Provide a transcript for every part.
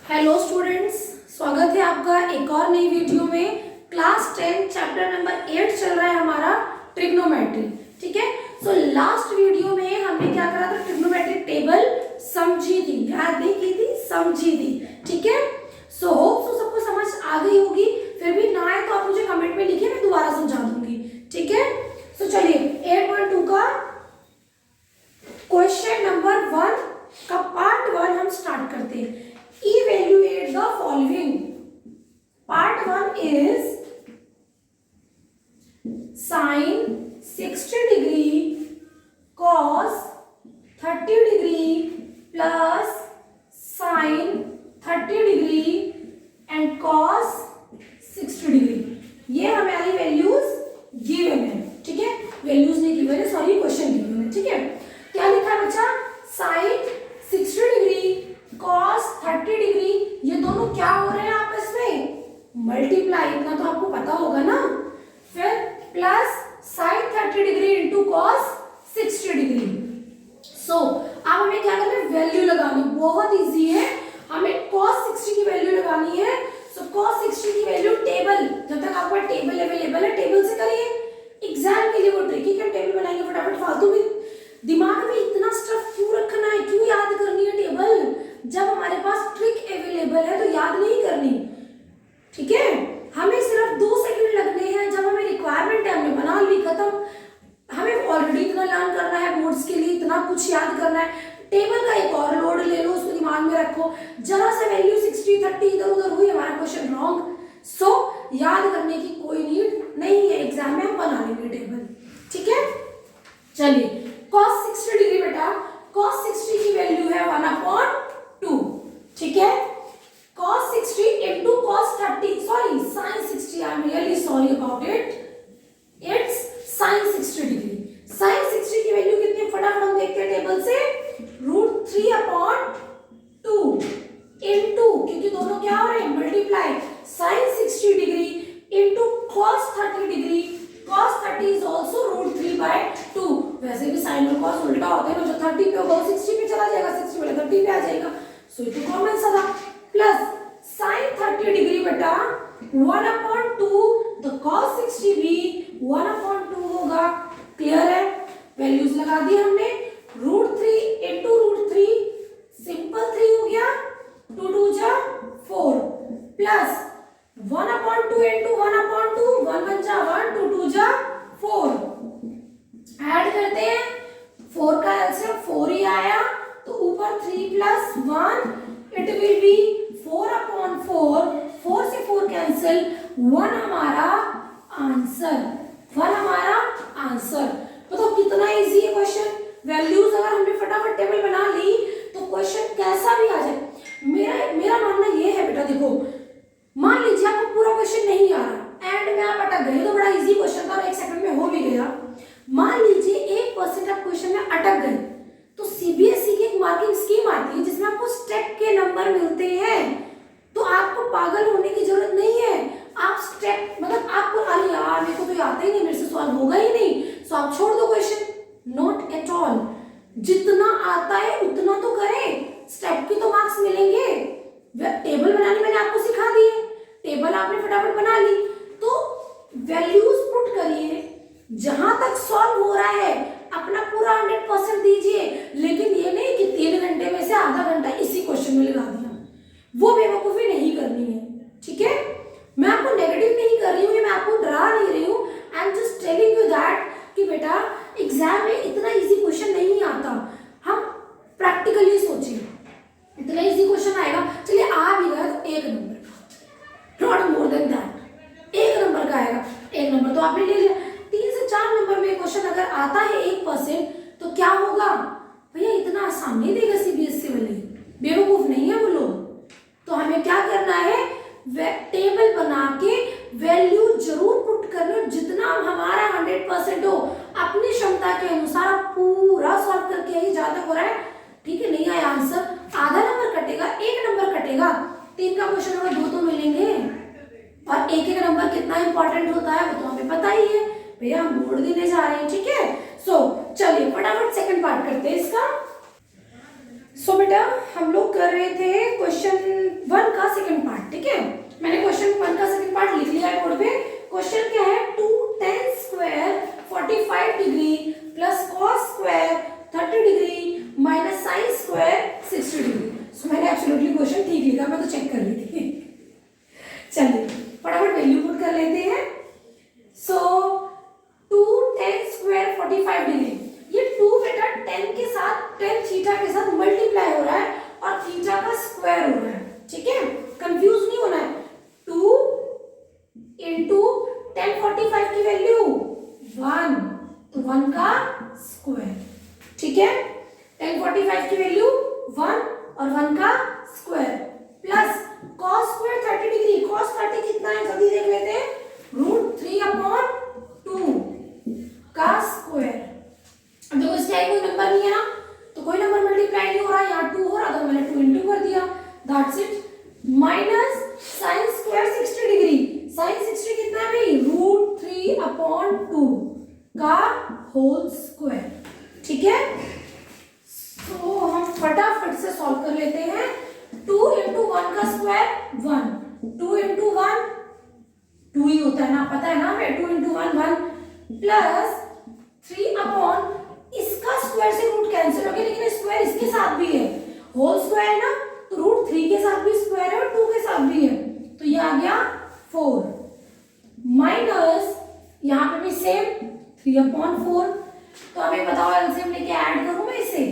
Hello students, स्वागत है आपका एक और नई वीडियो में। क्लास 10 चैप्टर नंबर 8 चल रहा है हमारा ट्रिग्नोमेट्री। ठीक है, सो लास्ट वीडियो में हमने क्या करा था, ट्रिग्नोमेट्रिक टेबल समझी थी, याद नहीं की थी, समझी थी। ठीक है, सो होप सो सबको समझ आ गई होगी। फिर भी ना आए तो आप मुझे कमेंट में लिखिए, मैं दोबारा समझा दूंगी। ठीक है, सो चलिए 8.2 का क्वेश्चन नंबर 1 का पार्ट 1 हम स्टार्ट करते हैं। Evaluate the following. Part 1 is sin 60 degree cos 30 degree plus sin 30 degree and cos 60 degree. ये हमें वाली वैल्यूज गिवन है। ठीक है, वैल्यूज नहीं गिवन है, सॉरी क्वेश्चन गिवन है। ठीक है, क्या लिखा है बच्चा, sin 60 डिग्री cos 30 डिग्री, ये दोनों क्या हो रहे हैं आपस में, मल्टीप्लाई, इतना तो आपको पता होगा ना। फिर plus sin 30 degree into cos 60 degree. So अब हमें क्या करना है, वैल्यू लगानी, बहुत इजी है। हमें cos 60 की वैल्यू लगानी है। सो cos 60 की वैल्यू टेबल, जब तक आपका टेबल अवेलेबल है टेबल से करिए। एग्जाम के लिए वो ट्रिकी क्या टेबल बनाएंगे फटाफट, फालतू में दिमाग में इतना स्टफ क्यों रखना है, क्यों याद करनी है टेबल, जब हमारे पास ट्रिक अवेलेबल है तो याद नहीं करनी। ठीक है, हमें सिर्फ 2 सेकंड लगने हैं, जब हमें रिक्वायरमेंट है हमने बना ली, खत्म। हमें ऑलरेडी इतना लर्न करना है, बोर्ड्स के लिए इतना कुछ याद करना है। टेबल का एक और लोड ले लो, उसको दिमाग में रखो। जरा सा वैल्यू 60 30 इधर उधर हुई, हमारा क्वेश्चन रॉन्ग। सो याद करने की कोई नीड नहीं है, एग्जाम में हम बना लेंगे टेबल। ठीक है, चलिए cos 60 डिग्री बेटा, cos 60 की वैल्यू है 1/2। ठीक है, cos 60 into cos 30, sorry sin 60, I am really sorry about it, it's sin 60 degree. sin 60 की वैल्यू कितनी, फटाफट हम देखते हैं टेबल से, √3/2 into, क्योंकि दोनों क्या हो रहे हैं, multiply, sin 60 degree into cos 30 degree, cos 30 is also √3/2। वैसे भी sin और cos उल्टा होते हैं ना, जो 30 पे होगा वो 60 पे चला जाएगा, 60 वाला 30 पे आ जाएगा। सो ये तो कॉमन सा था। प्लस sin 30 डिग्री बेटा 1/2, तो cos 60 भी 1/2 होगा। क्लियर है, वैल्यूज लगा दी हमने। √3 into √3, सिंपल 3 हो गया, 2 2 जा 4, प्लस 1/2 into 1/2, 1 1 जा 1, 2 2 जा 4, ऐड करते हैं, 4 का एलसीएम 4 ही आया, तो ऊपर 3 + 1, इट विल बी 4/4, 4 से 4 कैंसिल, 1 हमारा आंसर, 1 हमारा आंसर। तो कितना इजी है क्वेश्चन। वैल्यूज अगर हमने फटाफट टेबल बना ली तो क्वेश्चन कैसा भी आ जाए। मेरा मानना ये है बेटा, देखो मान लीजिए आपको पूरा क्वेश्चन नहीं आ रहा, एंड में आप अटक गए, तो बड़ा इजी क्वेश्चन था और 1 सेकंड में हो भी गया। मान लीजिए 1% आप क्वेश्चन में अटक गए, तो सीबीएसई की एक मार्किंग स्कीम आती है जिसमें आपको स्टेप के नंबर मिलते हैं। तो आपको पागल होने की जरूरत नहीं है, आप स्टेप, मतलब आपको अरे यार मेरे को तो आता ही नहीं, मेरे से सॉल्व होगा ही नहीं, सो आप छोड़ दो क्वेश्चन। नॉट एट ऑल, जितना आता है उतना तो करें, स्टेप की तो मार्क्स मिलेंगे। टेबल बनाने मैंने आपको सिखा दी है, टेबल आपने फटाफट बना ली, तो वैल्यूज पुट करिए, जहां तक सॉल्व हो रहा है अपना पूरा 100% दीजिए, लेकिन ये नहीं कि 3 घंटे में से आधा घंटा इसी क्वेश्चन में लगा दिया, वो बेवकूफी नहीं करनी है। ठीक है, मैं आपको नेगेटिव नहीं कर रही हूँ, मैं आपको डरा नहीं रही हूँ, I am just telling you that कि बेटा एग्जाम में इतना इजी क्वेश्चन नहीं आता, हम प्रैक्टिकली सोचिए, इतना इजी क्वेश्चन आएगा। चलिए आ भी गया तो 1 नंबर का, not more than that, 1 number का आएगा, 1 नंबर तो आपने ले लिया। 3 से 4 नंबर में क्वेश्चन अगर आता है 1%, तो क्या होगा भैया, इतना आसान नहीं देगा सीबीएसई वाले, बेवकूफ नहीं है वो लोग। तो हमें क्या करना है, टेबल बना के वैल्यू जरूर पुट करना, जितना हमारा 100% हो, अपनी क्षमता के अनुसार पूरा सॉल्व करके ही ज्यादा हो रहा है। ठीक है, नहीं आया आंसर, आधा नंबर कटेगा, 1 नंबर कटेगा, 3 का क्वेश्चन होगा, 2 तो मिलेंगे। और 1 नंबर कितना इंपॉर्टेंट होता है वो तो हमें पता ही है भैया, हम बोर्ड देने जा रहे हैं। ठीक है, सो चलिए फटाफट सेकंड पार्ट करते हैं इसका। सो बेटा हम लोग कर रहे थे क्वेश्चन 1 लिया बोर्ड पे। क्वेश्चन क्या है, 2 tan square 45 degree plus cos square 30 degree minus sin square 60 degree. So मैंने एब्सोल्युटली क्वेश्चन ठीक लिखा, मैं तो चेक कर रही थी। चलिए फटाफट वैल्यू पुट कर लेते हैं। सो 2 tan स्क्वायर 45 डिग्री, ये 2 बेटा tan के साथ, tan थीटा के साथ मल्टीप्लाई हो रहा है और थीटा का स्क्वायर हो रहा है, ठीक है, कंफ्यूज नहीं होना है। 2 इंटू tan 45 की वैल्यू 1, तो 1 का स्क्वायर, ठीक है, tan 45 की वैल्यू 1 और 1 का square plus cos square 30 degree, cos 30 कितना है जल्दी देख लेते हैं, √3/2 का स्क्वायर। अब देखो इसका कोई नंबर नहीं है ना, तो कोई नंबर मल्टीप्लाई नहीं हो रहा, यहाँ 2 हो रहा तो मैंने 2 इंटू कर दिया, that's it. Minus sin square 60 degree, sin 60 कितना है भाई, √3/2 का होल स्क्वायर, ठीक है। तो हम फटाफट से सॉल्व कर लेते हैं। 2 इंटू 1 का स्क्वायर 1, 2 इंटू 1 2 ही होता है ना, पता है ना हमें, 2 इंटू 1 1 प्लस 3 अपॉन, इसका स्क्वायर से रूट कैंसिल हो गया, लेकिन स्क्वायर इसके साथ भी है, होल स्क्वायर है ना, तो √3 के साथ भी स्क्वायर है और 2 के साथ भी है, तो ये आ गया 4 माइनस यहाँ पे भी सेम 3/4। तो अभी बताओ एलसीएम लेके ऐड करूं मैं इसे,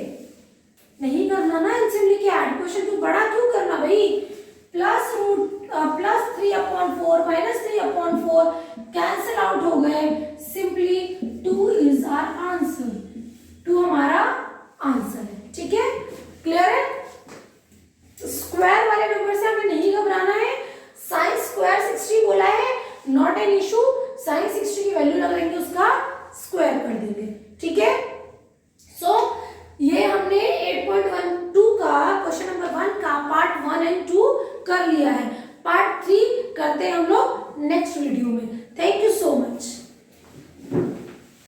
नहीं करना ना एलसीएम लेके ऐड, क्वेश्चन क्यों बड़ा क्यों करना भाई, प्लस 3/4 माइनस 3/4 कैंसिल आउट हो गए, सिंपली 2 इज आवर आंसर, 2 हमारा आंसर है, ठीक है, क्लियर है। स्क्वायर वाले नंबर से हमें नहीं घबराना है, sin स्क्वायर 60 बोला है, नॉट एन इशू, sin 60 की वैल्यू लगाएंगे, उसका स्क्वायर कर देंगे, ठीक है। सो ये हमने 8.12 का क्वेश्चन नंबर 1 का पार्ट 1 एंड 2 कर लिया है, पार्ट 3 करते हैं हम लोग नेक्स्ट वीडियो में। Thank you so much.